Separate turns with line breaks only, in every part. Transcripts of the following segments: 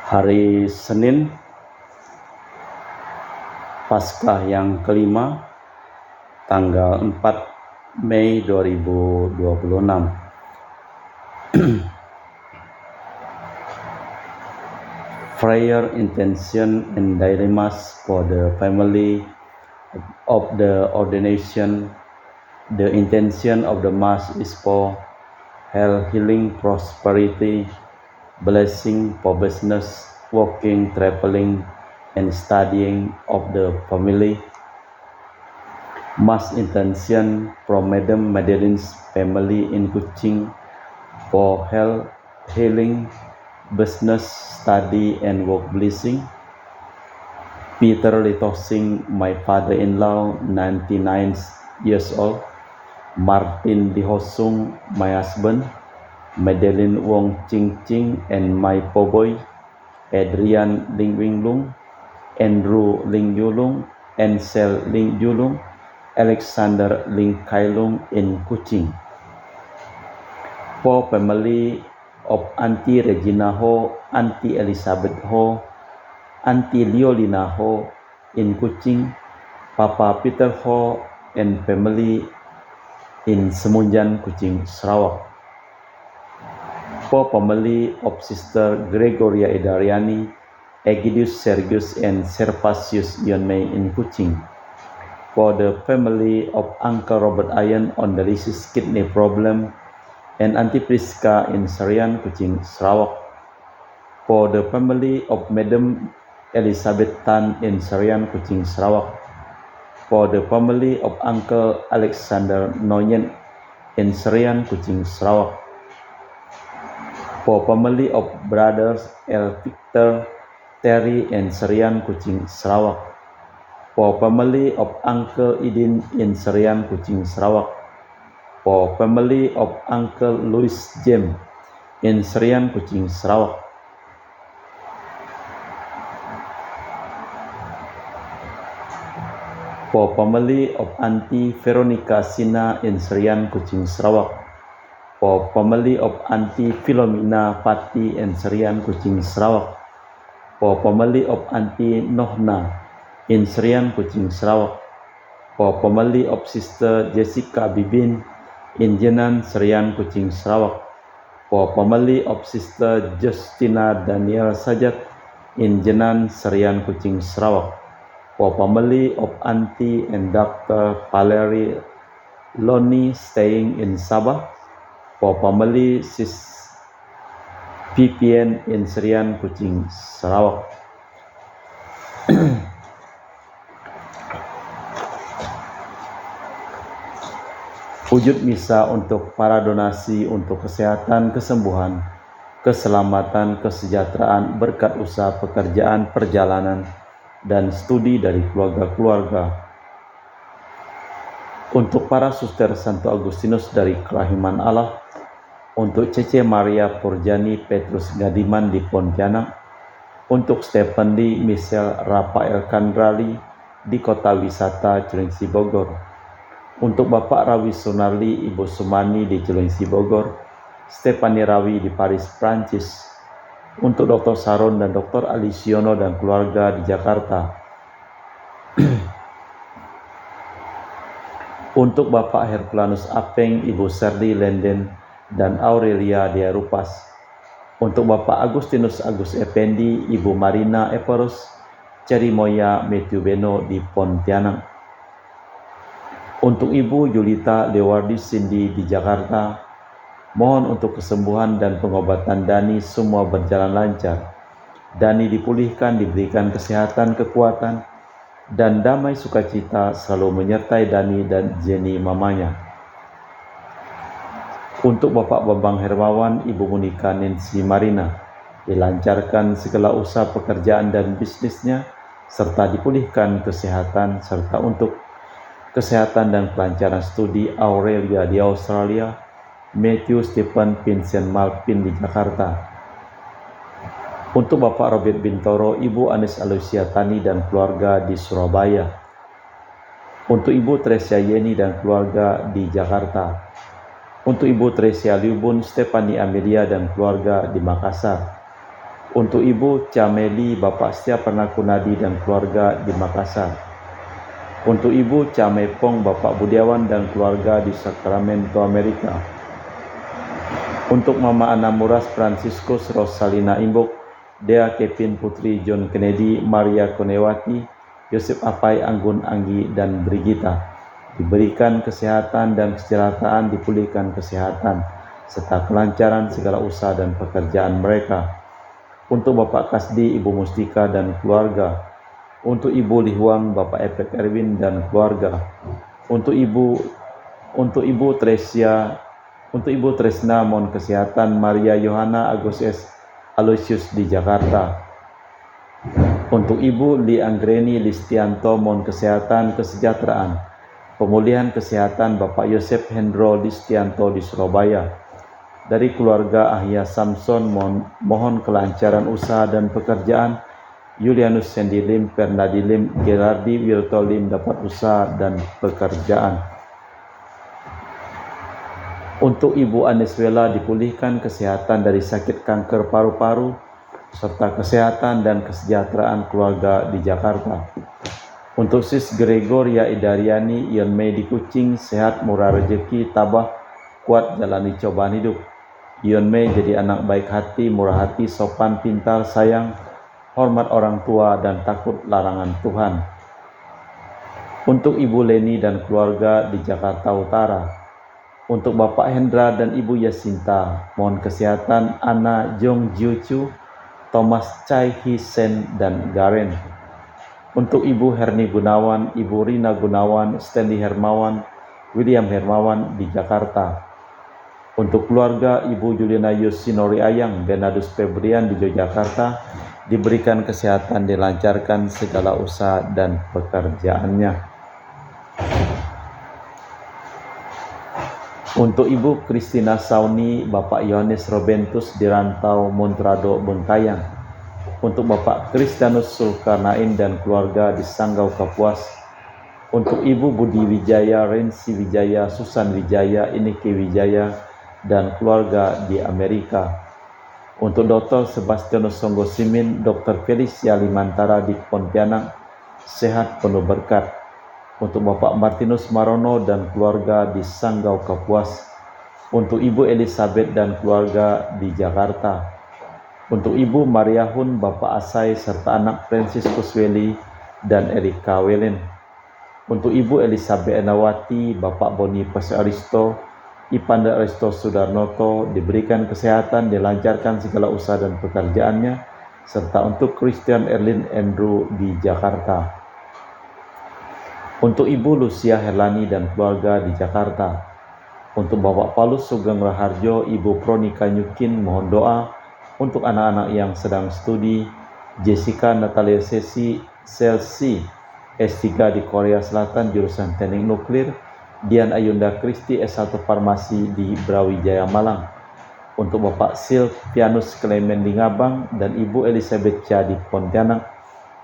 Hari Senin, Paskah yang kelima, tanggal 4 Mei 2026. Prayer intention and daily mass for the family of the ordination. The intention of the mass is for health, healing, prosperity, blessing for business, working, traveling, and studying of the family. Mass intention from Madam Madeline's family in Kuching for health, healing, business, study, and work blessing. Peter Litosing, my father-in-law, 99 years old. Martin Dihosung, my husband. Madeline Wong Ching Ching and my poboy, Adrian Ling Winglung, Andrew Ling Yulung, Ansel Ling Yulung, Alexander Ling Kailung in Kuching. For family of Auntie Regina Ho, Auntie Elizabeth Ho, Auntie Liolina Ho in Kuching, Papa Peter Ho and family in Semunjan, Kuching, Sarawak. For family of Sister Gregoria Edariani, Egidius Sergius and Servasius Yonmei in Kuching. For the family of Uncle Robert Ayan on dialysis kidney problem and Auntie Priska in Sarian, Kuching, Sarawak. For the family of Madam Elizabeth Tan in Sarian, Kuching, Sarawak. For the family of Uncle Alexander Noyen in Sarian, Kuching, Sarawak. For family of brothers El Victor, Terry and Serian, Kuching, Sarawak. For family of Uncle Idin in Serian, Kuching, Sarawak. For family of Uncle Louis James in Serian, Kuching, Sarawak. For family of Auntie Veronica Sina in Serian, Kuching, Sarawak. For family of Auntie Philomena Pati and Serian, Kuching, Sarawak. For family of Auntie Nohna in Serian, Kuching, Sarawak. For family of Sister Jessica Bibin in Jenan, Serian, Kuching, Sarawak. For family of Sister Justina Daniel Sajat in Jenan, Serian, Kuching, Sarawak. For family of Auntie and Dr. Valerie Loni staying in Sabah. For family Sis Vivian in Serian, Kuching, Sarawak. Wujud misa untuk para donasi untuk kesehatan, kesembuhan, keselamatan, kesejahteraan, berkat usaha pekerjaan, perjalanan, dan studi dari keluarga-keluarga. Untuk para suster Santo Agustinus dari Kerahiman Allah, untuk Cece Maria Purjani Petrus Gadiman di Pontianak, untuk Stephen Lee Michelle Rafael Kandrali di Kota Wisata Cilengsi Bogor, untuk Bapak Rawi Sunarli Ibu Sumani di Cilengsi Bogor, Stefani Rawi di Paris, Prancis, untuk Dr. Saron dan Dr. Alisiono dan keluarga di Jakarta, untuk Bapak Herculanus Apeng, Ibu Serdi Lenden dan Aurelia Diarupas, untuk Bapak Agustinus Agus Effendi, Ibu Marina Eporus, Cerimoya Matthew Beno di Pontianak, untuk Ibu Julita Lewardi Cindy di Jakarta. Mohon untuk kesembuhan dan pengobatan Dani semua berjalan lancar. Dani dipulihkan, diberikan kesehatan, kekuatan, dan damai sukacita selalu menyertai Dani dan Jenny mamanya. Untuk Bapak Bambang Hermawan, Ibu Monika Nancy Marina, dilancarkan segala usaha pekerjaan dan bisnisnya, serta dipulihkan kesehatan, serta untuk kesehatan dan kelancaran studi Aurelia di Australia, Matthew Stephen Vincent Malpin di Jakarta. Untuk Bapak Robert Bintoro, Ibu Anis Alusia Tani dan keluarga di Surabaya. Untuk Ibu Tresia Yeni dan keluarga di Jakarta. Untuk Ibu Tresia Liubun, Stefani Amelia dan keluarga di Makassar. Untuk Ibu Cameli Bapak Setia Pernakunadi dan keluarga di Makassar. Untuk Ibu Camepong Bapak Budiawan dan keluarga di Sacramento, Amerika. Untuk Mama Ana Muras Franciscus Rosalina Imbok, Dea Kevin Putri John Kennedy, Maria Konewati, Yosef Apai Anggun Anggi dan Brigita, diberikan kesehatan dan kesejahteraan, dipulihkan kesehatan serta kelancaran segala usaha dan pekerjaan mereka. Untuk Bapak Kasdi, Ibu Mustika dan keluarga. Untuk Ibu Lihuang, Bapak Epek Erwin dan keluarga. Untuk Ibu Tresna mohon kesehatan, Maria Yohana Agus Aloysius di Jakarta. Untuk Ibu Li Anggreni Listianto mohon kesehatan, kesejahteraan, pemulihan kesehatan Bapak Yosef Hendro Listianto di Surabaya. Dari keluarga Ahya Samson mohon kelancaran usaha dan pekerjaan, Julianus Sendilim, Pernadilim, Gerardi Wirtolim dapat usaha dan pekerjaan. Untuk Ibu Aneswela dipulihkan kesehatan dari sakit kanker paru-paru, serta kesehatan dan kesejahteraan keluarga di Jakarta. Untuk Sis Gregoria Idariani, Ion Mei di Kucing, sehat, murah rezeki, tabah, kuat jalani cobaan hidup. Ion Mei jadi anak baik hati, murah hati, sopan, pintar, sayang, hormat orang tua, dan takut larangan Tuhan. Untuk Ibu Leni dan keluarga di Jakarta Utara. Untuk Bapak Hendra dan Ibu Yasinta, mohon kesehatan Ana Jong Jiuchu, Thomas Chai Hisen dan Garen. Untuk Ibu Herni Gunawan, Ibu Rina Gunawan, Stanley Hermawan, William Hermawan di Jakarta. Untuk keluarga Ibu Juliana Yosinori Ayang, Benadus Febrian di Yogyakarta, diberikan kesehatan, dilancarkan segala usaha dan pekerjaannya. Untuk Ibu Kristina Sauni, Bapak Yohanes Robentus di Rantau Montrado, Bengkayang. Untuk Bapak Kristianus Sulkarnain dan keluarga di Sanggau, Kapuas. Untuk Ibu Budi Wijaya, Rensi Wijaya, Susan Wijaya, Ineke Wijaya, dan keluarga di Amerika. Untuk Dr. Sebastianus Songgosimin, Dr. Felicia Limantara di Pontianak, sehat penuh berkat. Untuk Bapak Martinus Marono dan keluarga di Sanggau, Kapuas. Untuk Ibu Elizabeth dan keluarga di Jakarta. Untuk Ibu Maria Hun, Bapak Asai, serta anak Franciscus Weli dan Erika Welen. Untuk Ibu Elizabeth Enawati, Bapak Boniface Aristo, Ipanda Aristo Sudarnoto, diberikan kesehatan, dilancarkan segala usaha dan pekerjaannya, serta untuk Christian Erlin Andrew di Jakarta. Untuk Ibu Lucia Herlani dan keluarga di Jakarta. Untuk Bapak Paulus Sugeng Raharjo, Ibu Pronika Nyukin, mohon doa untuk anak-anak yang sedang studi, Jessica Natalia Sesi, Selsi, S3 di Korea Selatan, jurusan Teknik Nuklir, Dian Ayunda Kristi, S1 Farmasi di Brawijaya, Malang. Untuk Bapak Silvianus Clement di Ngabang dan Ibu Elizabeth Cha di Pontianak,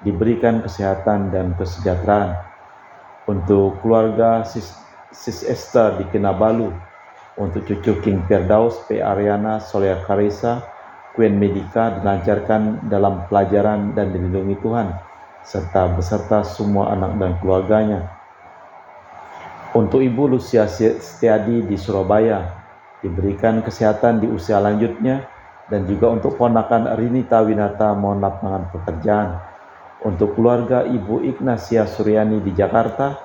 diberikan kesehatan dan kesejahteraan. Untuk keluarga Sis Esther di Kinabalu. Untuk cucu King Firdaus, P. Ariana, Solia Karisa, Queen Medica, dilancarkan dalam pelajaran dan dilindungi Tuhan, serta beserta semua anak dan keluarganya. Untuk Ibu Lucia Setiadi di Surabaya, diberikan kesehatan di usia lanjutnya, dan juga untuk ponakan Rinita Winata, mohon lapangan pekerjaan. Untuk keluarga Ibu Ignacia Suryani di Jakarta.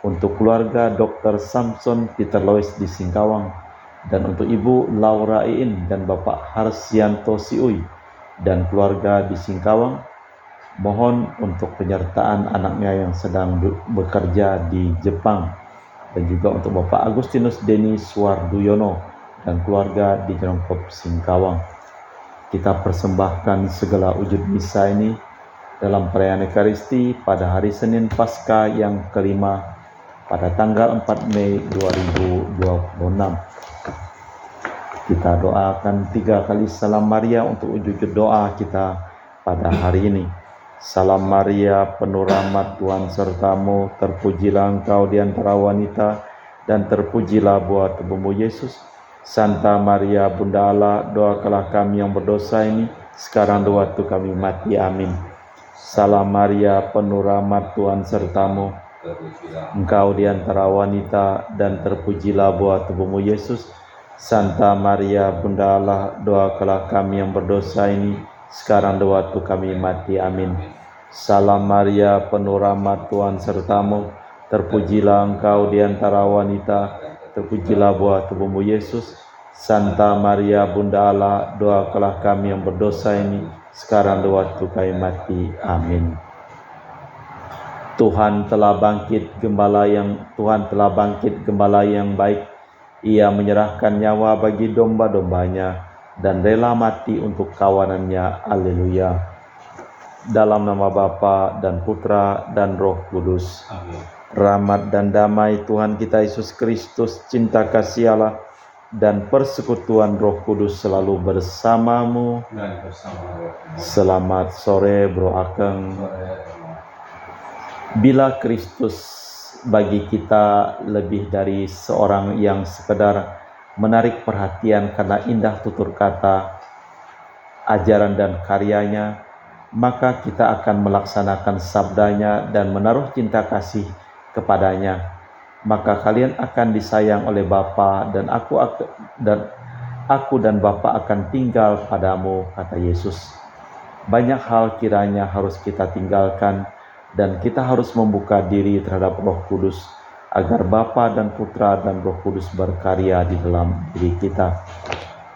Untuk keluarga Dr. Samson Peter Lois di Singkawang. Dan untuk Ibu Laura Iin dan Bapak Harsianto Siui dan keluarga di Singkawang, mohon untuk penyertaan anaknya yang sedang bekerja di Jepang. Dan juga untuk Bapak Agustinus Deni Suwarduyono dan keluarga di Jerongkop, Singkawang. Kita persembahkan segala wujud misa ini dalam perayaan Ekaristi pada hari Senin Paskah yang kelima pada tanggal 4 Mei 2026. Kita doakan 3 kali Salam Maria untuk wujud doa kita pada hari ini. Salam Maria, penuh rahmat, Tuhan sertamu, terpujilah engkau di antara wanita, dan terpujilah buah tubuhmu Yesus. Santa Maria, Bunda Allah, doakanlah kami yang berdosa ini, sekarang dan waktu kami mati. Amin. Salam Maria, penuh rahmat, Tuhan sertamu. Engkau di antara wanita, dan terpujilah buah tubuhmu Yesus. Santa Maria, Bunda Allah, doakanlah kami yang berdosa ini, sekarang dan waktu kami mati. Amin. Salam Maria, penuh rahmat, Tuhan sertamu. Terpujilah engkau di antara wanita, terpujilah buah tubuhmu Yesus. Santa Maria, Bunda Allah, doakanlah kami yang berdosa ini, sekarang dan waktu kami mati. Amin. Tuhan telah bangkit gembala yang baik. Ia menyerahkan nyawa bagi domba-dombanya dan rela mati untuk kawanannya. Haleluya. Dalam nama Bapa dan Putra dan Roh Kudus. Amin. Rahmat dan damai Tuhan kita Yesus Kristus, cinta kasih Allah, dan persekutuan Roh Kudus selalu bersamamu. Dan bersama selamat sore Bro Akeng. Bila Kristus bagi kita lebih dari seorang yang sekedar menarik perhatian karena indah tutur kata, ajaran dan karyanya, maka kita akan melaksanakan sabdanya dan menaruh cinta kasih kepadanya. Maka kalian akan disayang oleh Bapa, dan aku dan Bapa akan tinggal padamu, kata Yesus. Banyak hal kiranya harus kita tinggalkan, dan kita harus membuka diri terhadap Roh Kudus, agar Bapa dan Putra dan Roh Kudus berkarya di dalam diri kita.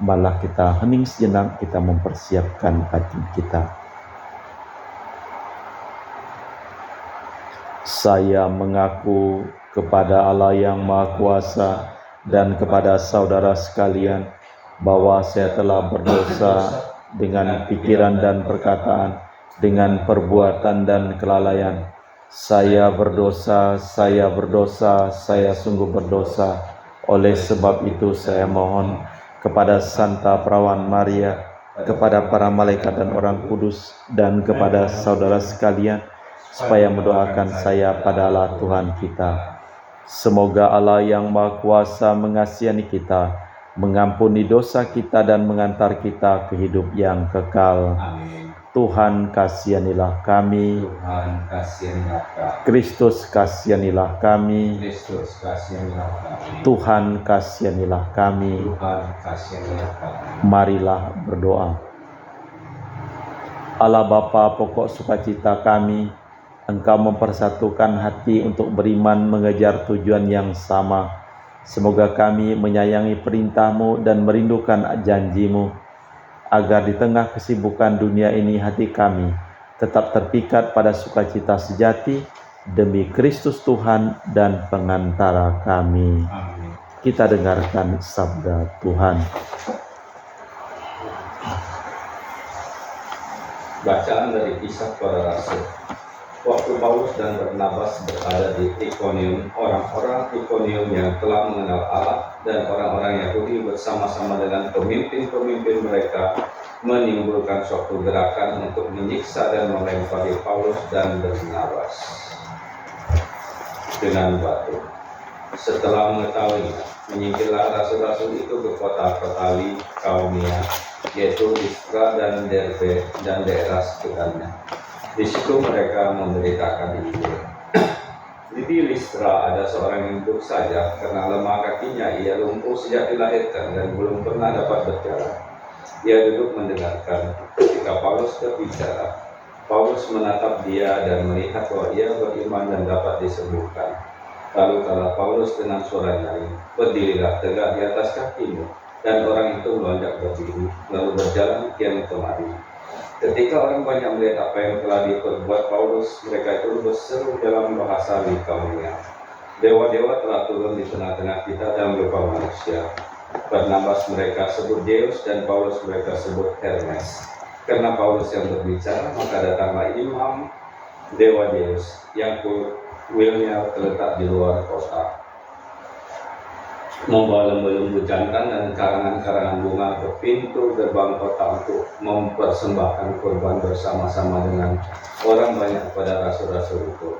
Malah kita hening sejenak, kita mempersiapkan hati kita. Saya mengaku kepada Allah yang Maha Kuasa dan kepada saudara sekalian bahwa saya telah berdosa dengan pikiran dan perkataan, dengan perbuatan dan kelalaian. Saya berdosa, saya sungguh berdosa. Oleh sebab itu saya mohon kepada Santa Perawan Maria, kepada para malaikat dan orang kudus, dan kepada saudara sekalian, supaya mendoakan saya pada Allah Tuhan kita. Semoga Allah yang Maha Kuasa mengasihani kita, mengampuni dosa kita, dan mengantar kita ke hidup yang kekal. Amin. Tuhan kasihanilah kami. Tuhan kasihanilah kami. Kristus kasihanilah kami. Kristus kasihanilah kami. Tuhan kasihanilah kami. Tuhan kasihanilah kami. Marilah berdoa. Allah Bapa, pokok sukacita kami, Engkau mempersatukan hati untuk beriman mengejar tujuan yang sama. Semoga kami menyayangi perintah-Mu dan merindukan janji-Mu, agar di tengah kesibukan dunia ini hati kami tetap terpikat pada sukacita sejati demi Kristus Tuhan dan pengantara kami. Amin. Kita dengarkan sabda Tuhan.
Bacaan dari Kisah Para Rasul. Waktu Paulus dan Barnabas berada di Ikonium, orang-orang Ikonium yang telah mengenal Allah dan orang-orang Yahudi bersama-sama dengan pemimpin-pemimpin mereka menimbulkan suatu gerakan untuk menyiksa dan melempari Paulus dan Barnabas dengan batu. Setelah mengetahuinya, menyingkirlah rasul-rasul itu ke kota-kota Likaonia, yaitu Listra dan Derbe dan daerah sekitarnya. Di situ mereka memberitakan Injil. Di Listra ada seorang yang duduk saja, karena lemah kakinya ia lumpuh sejak dilahirkan dan belum pernah dapat berjalan. Dia duduk mendengarkan. Ketika Paulus berbicara, Paulus menatap dia dan melihat bahwa ia beriman dan dapat disembuhkan. Lalu kata Paulus dengan suara nyaring, "Berdirilah tegak di atas kakimu." Dan orang itu melonjak berdiri, lalu berjalan kian kemari. Ketika orang banyak melihat apa yang telah diperbuat Paulus, mereka itu berseru dalam bahasa Likaonia, "Dewa-dewa telah turun di tengah-tengah kita dalam rupa manusia." Barnabas mereka sebut Zeus dan Paulus mereka sebut Hermes. Karena Paulus yang berbicara, maka datanglah imam dewa Zeus yang kuilnya terletak di luar kota, membawa lembu-lembu jantan dan karangan-karangan bunga ke pintu gerbang kota untuk mempersembahkan kurban bersama-sama dengan orang banyak kepada rasul-rasul itu.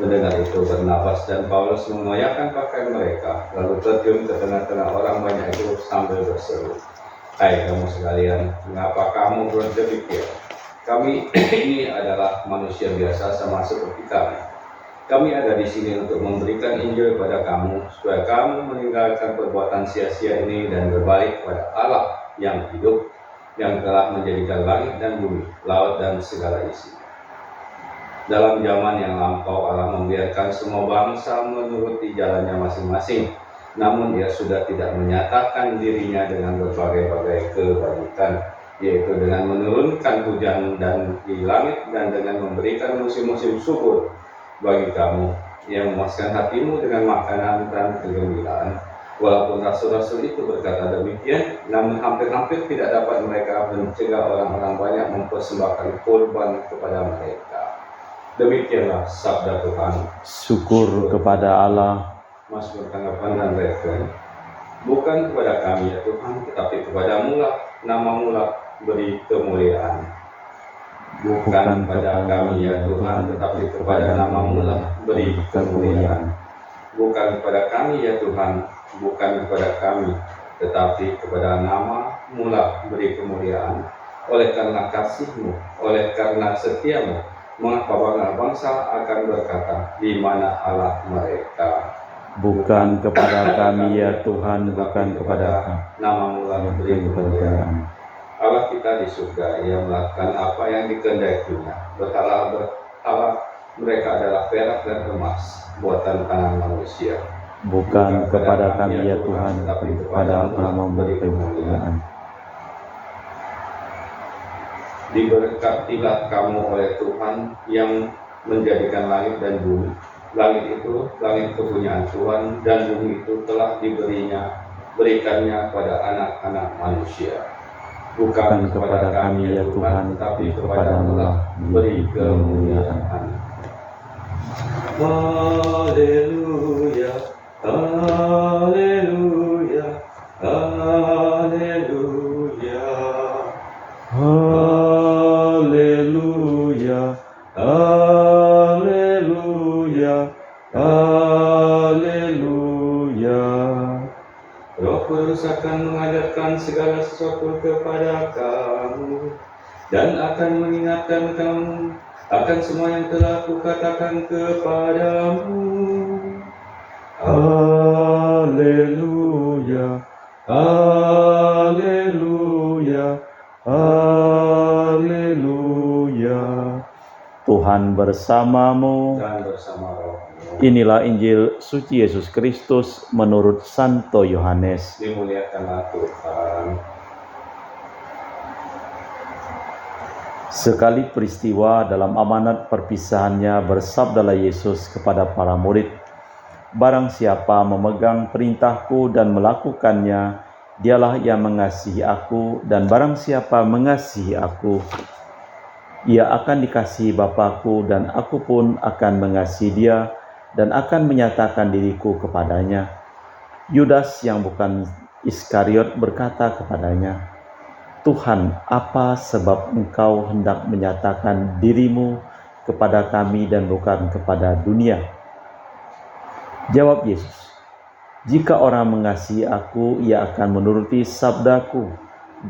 Mendengar itu, Barnabas dan Paulus mengoyakkan pakaian mereka, lalu terjun ke tengah-tengah orang banyak itu sambil berseru, Hai kamu sekalian, mengapa kamu berdemikir? Kami ini adalah manusia biasa sama seperti kami. Kami ada di sini untuk memberikan Injil kepada kamu, supaya kamu meninggalkan perbuatan sia-sia ini dan berbalik kepada Allah yang hidup, yang telah menjadikan langit dan bumi, laut dan segala isi. Dalam zaman yang lampau, Allah membiarkan semua bangsa menuruti jalannya masing-masing. Namun Ia sudah tidak menyatakan dirinya dengan berbagai-bagai kebajikan, yaitu dengan menurunkan hujan dan di langit dan dengan memberikan musim-musim subur bagi kamu, yang memuaskan hatimu dengan makanan dan kegembiraan. Walaupun rasul-rasul itu berkata demikian, namun hampir-hampir tidak dapat mereka mencegah orang-orang banyak mempersembahkan kurban kepada mereka. Demikianlah sabda Tuhan.
Syukur kepada Allah.
Mazmur tanggapan dan referen. Bukan kepada kami ya Tuhan, tetapi kepadamu lah, namamu lah beri kemuliaan. Bukan kepada kami ya Tuhan, tetapi kepada namamu lah beri kemuliaan. Bukan kepada kami ya Tuhan, bukan kepada kami, tetapi kepada namamu lah beri kemuliaan. Oleh karena kasih-Mu, oleh karena setiamu, mengapa bangsa akan berkata, di mana Allah mereka?
Bukan kepada kami ya Tuhan, bukan kepada
namamu lah beri kemuliaan. Allah kita di surga, Ia melakukan apa yang dikehendakinya. Berhala mereka adalah perak dan emas, buatan tangan manusia.
Bukan kepada kami ya Tuhan, tapi kepada namamu beri kemuliaan.
Diberkatilah kamu oleh Tuhan yang menjadikan langit dan bumi. Langit itu langit kepunyaan Tuhan, dan bumi itu telah berikannya kepada anak-anak manusia. Bukan kepada kami ya Tuhan, tapi kepada Allah beri kemuliaan. Haleluya, haleluya, haleluya,
haleluya, haleluya, haleluya.
Roh Kudus akan mengajarkan segala sesuatu kepada kamu dan akan mengingatkan kamu akan semua yang telah kukatakan kepadamu.
Haleluya, haleluya, haleluya. Tuhan bersamamu
Dan bersama rohmu.
Inilah Injil suci Yesus Kristus menurut Santo Yohanes.
Dimuliakanlah Tuhan.
Sekali peristiwa dalam amanat perpisahannya bersabdalah Yesus kepada para murid, barang siapa memegang perintahku dan melakukannya, dialah yang mengasihi aku, dan barang siapa mengasihi aku, ia akan dikasihi Bapa-Ku, dan aku pun akan mengasihi dia dan akan menyatakan diriku kepadanya. Yudas yang bukan Iskariot berkata kepadanya, Tuhan, apa sebab engkau hendak menyatakan dirimu kepada kami dan bukan kepada dunia? Jawab Yesus, jika orang mengasihi aku, ia akan menuruti sabdaku,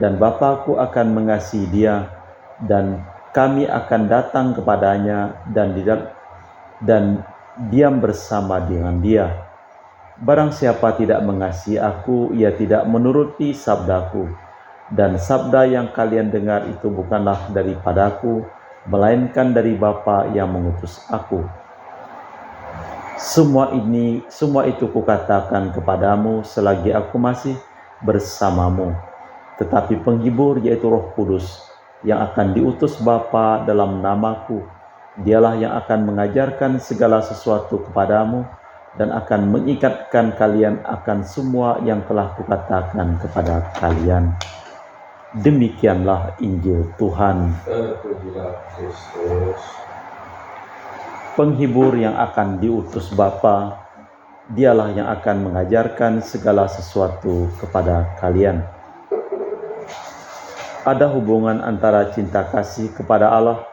dan Bapa-Ku akan mengasihi dia, dan kami akan datang kepadanya dan diam bersama dengan dia. Barang siapa tidak mengasihi aku, ia tidak menuruti sabdaku, dan sabda yang kalian dengar itu bukanlah daripadaku, melainkan dari Bapa yang mengutus aku. Semua itu kukatakan kepadamu selagi aku masih bersamamu. Tetapi penghibur, yaitu Roh Kudus, yang akan diutus Bapa dalam namaku, dialah yang akan mengajarkan segala sesuatu kepadamu dan akan mengikatkan kalian akan semua yang telah kukatakan kepada kalian. Demikianlah Injil Tuhan.
Terpujilah Kristus.
Penghibur yang akan diutus Bapa, dialah yang akan mengajarkan segala sesuatu kepada kalian. Ada hubungan antara cinta kasih kepada Allah,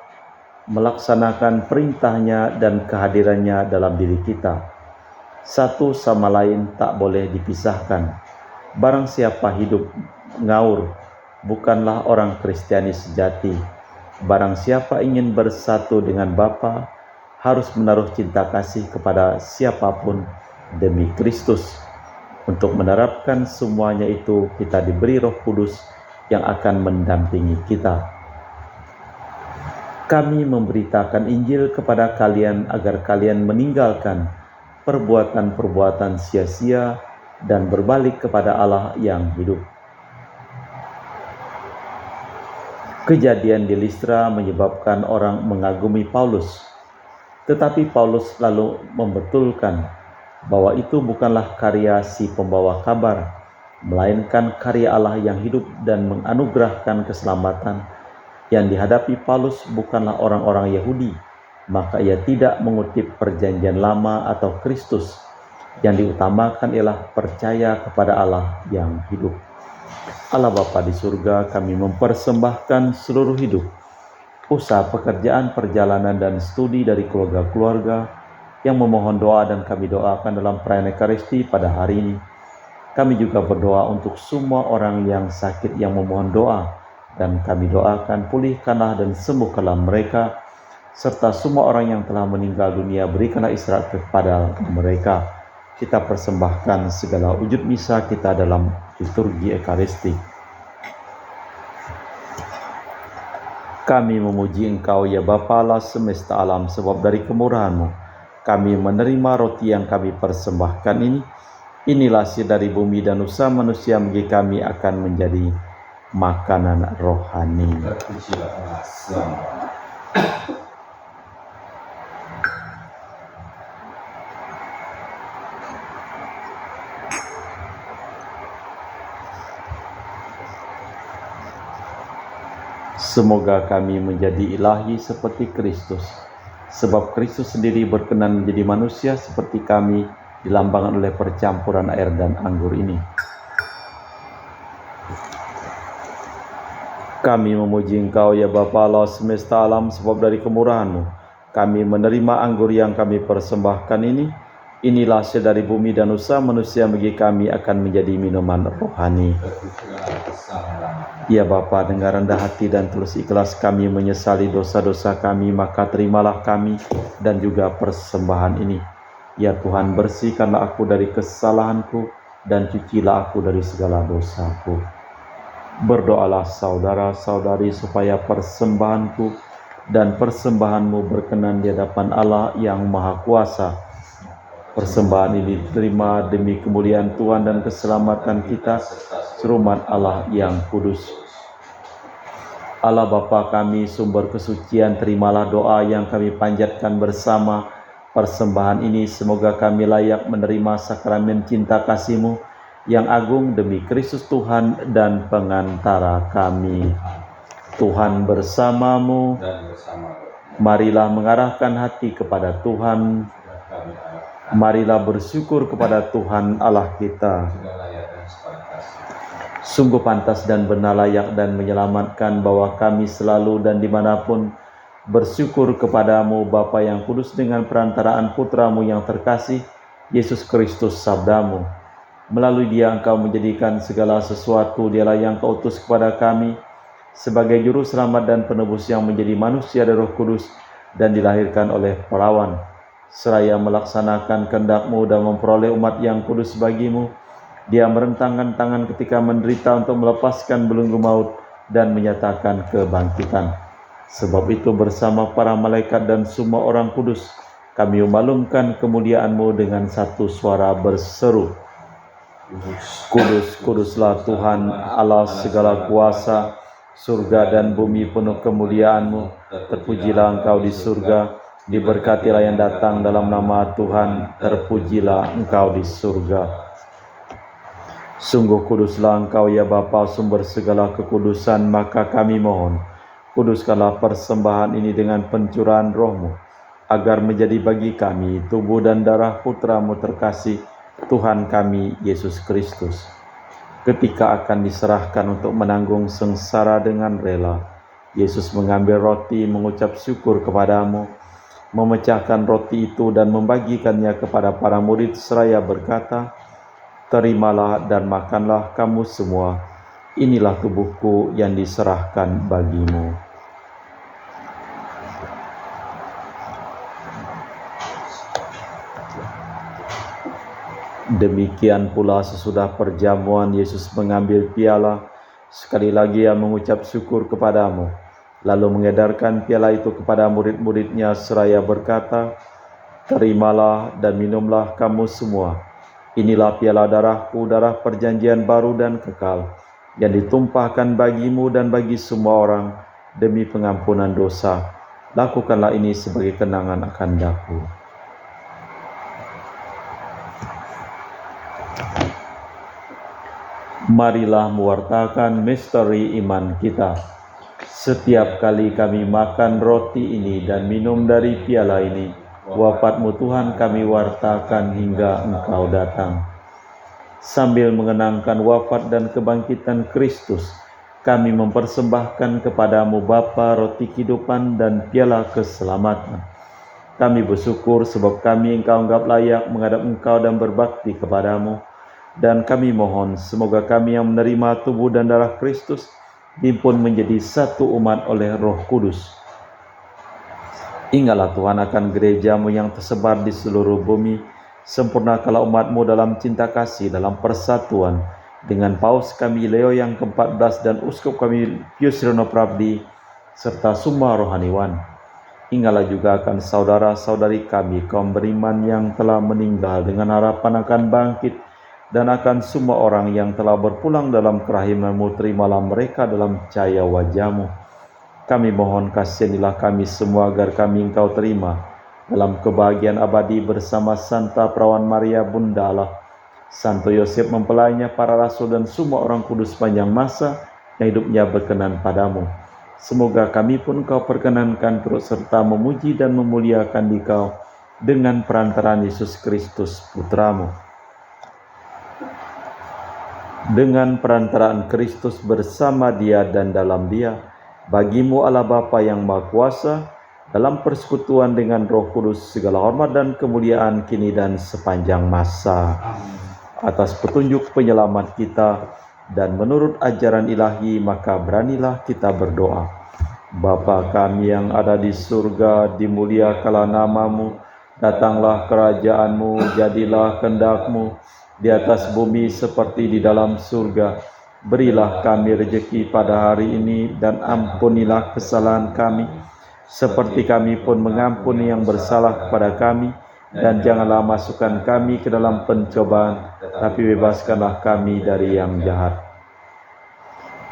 melaksanakan perintahnya dan kehadirannya dalam diri kita. Satu sama lain tak boleh dipisahkan. Barang siapa hidup ngaur bukanlah orang Kristiani sejati. Barang siapa ingin bersatu dengan Bapa, harus menaruh cinta kasih kepada siapapun demi Kristus. Untuk menerapkan semuanya itu, kita diberi Roh Kudus yang akan mendampingi kita. Kami memberitakan Injil kepada kalian agar kalian meninggalkan perbuatan-perbuatan sia-sia dan berbalik kepada Allah yang hidup. Kejadian di Listra menyebabkan orang mengagumi Paulus, tetapi Paulus lalu membetulkan bahwa itu bukanlah karya si pembawa kabar, melainkan karya Allah yang hidup dan menganugerahkan keselamatan. Yang dihadapi Paulus bukanlah orang-orang Yahudi, maka ia tidak mengutip perjanjian lama atau Kristus. Yang diutamakan ialah percaya kepada Allah yang hidup. Allah Bapa di surga, kami mempersembahkan seluruh hidup, usaha, pekerjaan, perjalanan, dan studi dari keluarga-keluarga yang memohon doa dan kami doakan dalam perayaan Ekaristi pada hari ini. Kami juga berdoa untuk semua orang yang sakit yang memohon doa, dan kami doakan pulihkanlah dan sembuhkanlah mereka, serta semua orang yang telah meninggal dunia berikanlah istirahat kepada mereka. Kita persembahkan segala wujud misa kita dalam liturgi Ekaristi. Kami memuji Engkau ya Bapa Allah semesta alam, sebab dari kemurahan-Mu kami menerima roti yang kami persembahkan ini. Inilah hasil dari bumi dan usaha manusia bagi kami akan menjadi makanan rohani. Semoga kami menjadi ilahi seperti Kristus, sebab Kristus sendiri berkenan menjadi manusia seperti kami, dilambangkan oleh percampuran air dan anggur ini. Kami memuji Engkau ya Bapa Allah semesta alam, sebab dari kemurahan-Mu kami menerima anggur yang kami persembahkan ini. Inilah hasil dari bumi dan usaha manusia bagi kami akan menjadi minuman rohani. Ya Bapa, dengan rendah hati dan tulus ikhlas kami menyesali dosa-dosa kami, maka terimalah kami dan juga persembahan ini. Ya Tuhan, bersihkanlah aku dari kesalahanku dan cucilah aku dari segala dosaku. Berdoalah saudara-saudari supaya persembahanku dan persembahanmu berkenan di hadapan Allah yang Maha Kuasa. Persembahan ini diterima demi kemuliaan Tuhan dan keselamatan kita, serumat Allah yang kudus. Allah Bapa kami, sumber kesucian, terimalah doa yang kami panjatkan bersama persembahan ini. Semoga kami layak menerima sakramen cinta kasih-Mu yang agung demi Kristus Tuhan dan pengantara kami. Tuhan bersamamu. Marilah mengarahkan hati kepada Tuhan. Marilah bersyukur kepada Tuhan Allah kita. Sungguh pantas dan benar, layak dan menyelamatkan bahwa kami selalu dan dimanapun bersyukur kepadamu Bapa yang kudus, dengan perantaraan Putramu yang terkasih, Yesus Kristus Sabdamu. Melalui Dia Engkau menjadikan segala sesuatu. Dialah yang Kau utus kepada kami sebagai juru selamat dan penebus yang menjadi manusia dari Roh Kudus dan dilahirkan oleh perawan. Seraya melaksanakan kehendak-Mu dan memperoleh umat yang kudus bagi-Mu, Dia merentangkan tangan ketika menderita untuk melepaskan belenggu maut dan menyatakan kebangkitan. Sebab itu bersama para malaikat dan semua orang kudus, kami memalumkan kemuliaan-Mu dengan satu suara berseru, Kudus, kuduslah Tuhan Allah segala kuasa, surga dan bumi penuh kemuliaan-Mu. Terpujilah Engkau di surga, diberkatilah yang datang dalam nama Tuhan, terpujilah Engkau di surga. Sungguh kuduslah Engkau ya Bapa, sumber segala kekudusan, maka kami mohon, kuduskanlah persembahan ini dengan pencurahan Roh-Mu, agar menjadi bagi kami tubuh dan darah Putra-Mu terkasih, Tuhan kami Yesus Kristus. Ketika akan diserahkan untuk menanggung sengsara dengan rela, Yesus mengambil roti, mengucap syukur kepadamu, memecahkan roti itu dan membagikannya kepada para murid seraya berkata, terimalah dan makanlah kamu semua. inilah tubuhku yang diserahkan bagimu. Demikian pula sesudah perjamuan Yesus mengambil piala, sekali lagi ia mengucap syukur kepadamu, lalu mengedarkan piala itu kepada murid-muridnya seraya berkata, "Terimalah dan minumlah kamu semua. Inilah piala darahku, darah perjanjian baru dan kekal, yang ditumpahkan bagimu dan bagi semua orang demi pengampunan dosa. Lakukanlah ini sebagai kenangan akan daku." Marilah mewartakan misteri iman kita. Setiap kali kami makan roti ini dan minum dari piala ini, wafat-Mu Tuhan kami wartakan hingga Engkau datang. Sambil mengenangkan wafat dan kebangkitan Kristus, kami mempersembahkan kepadamu Bapa roti kehidupan dan piala keselamatan. Kami bersyukur sebab kami Engkau anggap layak menghadap Engkau dan berbakti kepadamu. Dan kami mohon semoga kami yang menerima tubuh dan darah Kristus dihimpun menjadi satu umat oleh Roh Kudus. Ingatlah Tuhan akan gereja-Mu yang tersebar di seluruh bumi. Sempurnakanlah umat-Mu dalam cinta kasih, dalam persatuan dengan Paus kami Leo yang ke-14 dan Uskup kami Pius Rino Prabdi serta semua rohaniwan. Ingatlah juga akan saudara-saudari kami kaum beriman yang telah meninggal dengan harapan akan bangkit, dan akan semua orang yang telah berpulang dalam kerahiman-Mu, terimalah mereka dalam cahaya wajah-Mu. Kami mohon kasihanilah kami semua agar kami Engkau terima dalam kebahagiaan abadi bersama Santa Perawan Maria Bunda Allah, Santo Yosef mempelainya, para rasul dan semua orang kudus sepanjang masa yang hidupnya berkenan padamu. Semoga kami pun Engkau perkenankan turut serta memuji dan memuliakan Dikau dengan perantaraan Yesus Kristus Putra-Mu. Dengan perantaraan Kristus bersama Dia dan dalam Dia, bagi-Mu Allah Bapa yang Maha Kuasa, dalam persekutuan dengan Roh Kudus segala hormat dan kemuliaan kini dan sepanjang masa. Atas petunjuk penyelamat kita dan menurut ajaran ilahi, maka beranilah kita berdoa. Bapa kami yang ada di surga, dimuliakanlah nama-Mu, datanglah kerajaan-Mu, jadilah kehendak-Mu di atas bumi seperti di dalam surga. Berilah kami rezeki pada hari ini, dan ampunilah kesalahan kami, seperti kami pun mengampuni yang bersalah kepada kami. Dan janganlah masukkan kami ke dalam pencobaan, tapi bebaskanlah kami dari yang jahat.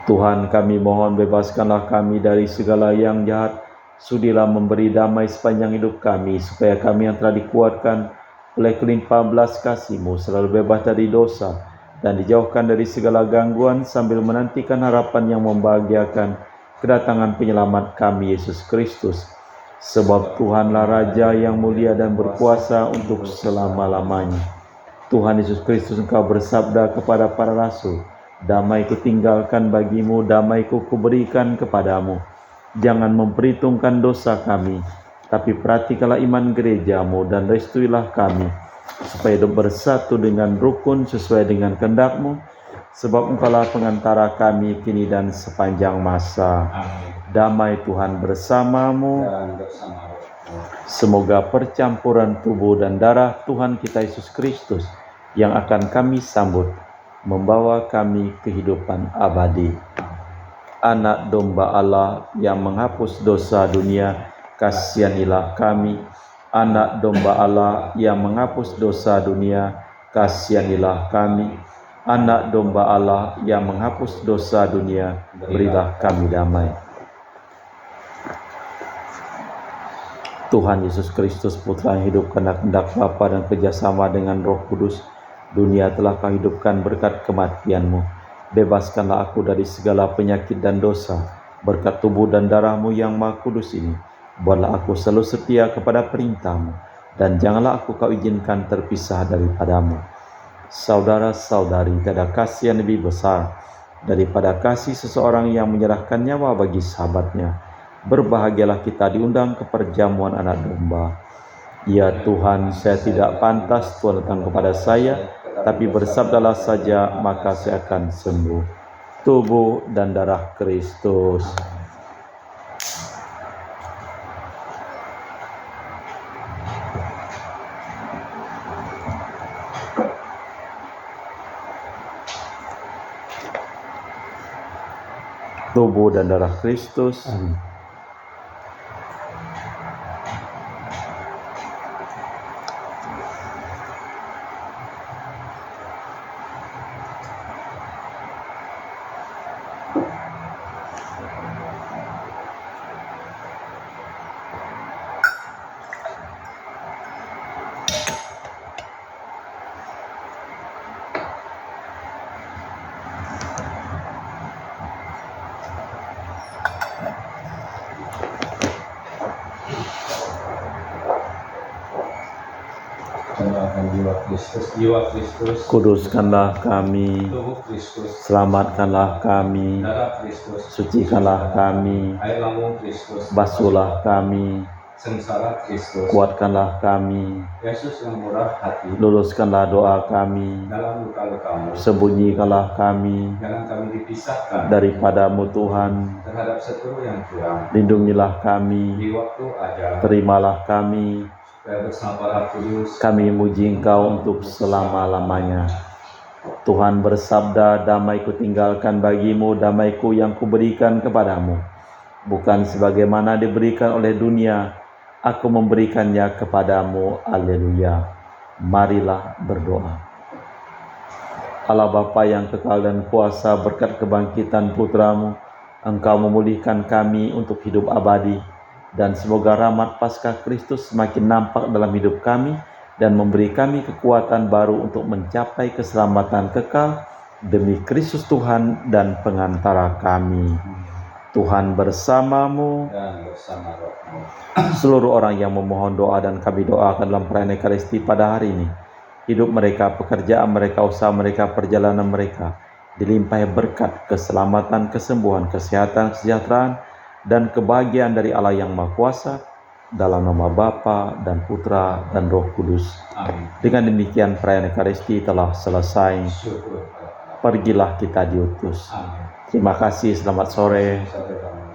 Tuhan, kami mohon bebaskanlah kami dari segala yang jahat. Sudilah memberi damai sepanjang hidup kami, supaya kami yang telah dikuatkan oleh kelimpahan belas kasih-Mu selalu bebas dari dosa dan dijauhkan dari segala gangguan, sambil menantikan harapan yang membahagiakan kedatangan penyelamat kami Yesus Kristus. Sebab Tuhanlah Raja yang mulia dan berkuasa untuk selama-lamanya. Tuhan Yesus Kristus, Engkau bersabda kepada para rasul, "Damai kutinggalkan bagimu, damai kuberikan kepadamu. Jangan memperhitungkan dosa kami, tapi perhatikanlah iman gereja-Mu dan restuilah kami, supaya hidup bersatu dengan rukun sesuai dengan kehendak-Mu, sebab Engkaulah pengantara kami kini dan sepanjang masa." Amin. Damai Tuhan bersamamu. Semoga percampuran tubuh dan darah Tuhan kita Yesus Kristus yang akan kami sambut membawa kami kehidupan abadi. Anak domba Allah yang menghapus dosa dunia, kasihanilah kami. Anak domba Allah yang menghapus dosa dunia, kasihanilah kami. Anak domba Allah yang menghapus dosa dunia, berilah kami damai. Tuhan Yesus Kristus, Putra yang hidup karena kehendak Bapa dan kerjasama dengan Roh Kudus, dunia telah Kau hidupkan berkat kematian-Mu. Bebaskanlah aku dari segala penyakit dan dosa, berkat tubuh dan darah-Mu yang Maha Kudus ini. Buatlah aku selalu setia kepada perintah-Mu, dan janganlah aku Kau izinkan terpisah daripada-Mu. Saudara-saudari, tiada kasih yang lebih besar daripada kasih seseorang yang menyerahkan nyawa bagi sahabatnya. Berbahagialah kita diundang ke perjamuan anak domba. Ya Tuhan, saya tidak pantas Tuhan datang kepada saya, tapi bersabdalah saja, maka saya akan sembuh. tubuh dan darah Kristus. Tubuh dan darah Kristus.
Doakan jiwa Kristus,
Kuduskanlah kami,
tubuh Kristus,
selamatkanlah kami,
darah Kristus,
sucikanlah kami,
air lambung Kristus,
basuhlah kami,
sengsara Kristus,
kuatkanlah kami,
Yesus yang murah hati,
luluskanlah doa kami,
dalam luka-lukamu,
sembunyikanlah kami
jangan kami dipisahkan
daripadamu Tuhan,
terhadap seteru yang curang,
lindungilah kami,
di waktu ajal,
terimalah kami,
supaya bersama para kudus,
kami muji Engkau untuk selama-lamanya. Tuhan bersabda, damai-Ku tinggalkan bagimu, damai-Ku yang Kuberikan kepadamu. Bukan sebagaimana diberikan oleh dunia, Aku memberikannya kepadamu. Haleluya. Marilah berdoa. Allah Bapa yang kekal dan kuasa, berkat kebangkitan Putra-Mu, Engkau memulihkan kami untuk hidup abadi, dan semoga rahmat Paskah Kristus semakin nampak dalam hidup kami dan memberi kami kekuatan baru untuk mencapai keselamatan kekal demi Kristus Tuhan dan pengantara kami. Tuhan bersamamu.
dan bersama rohmu.
Seluruh orang yang memohon doa dan kami doakan dalam perayaan Ekaristi pada hari ini, hidup mereka, pekerjaan mereka, usaha mereka, perjalanan mereka dilimpahi berkat, keselamatan, kesembuhan, kesehatan, kesejahteraan, dan kebahagiaan dari Allah yang Maha Kuasa, dalam nama Bapa dan Putra dan Roh Kudus.
Amin.
Dengan demikian perayaan Ekaristi telah selesai.
Syukur kepada Allah.
Pergilah kita diutus.
Amin.
Terima kasih, selamat sore.
Sampai jumpa.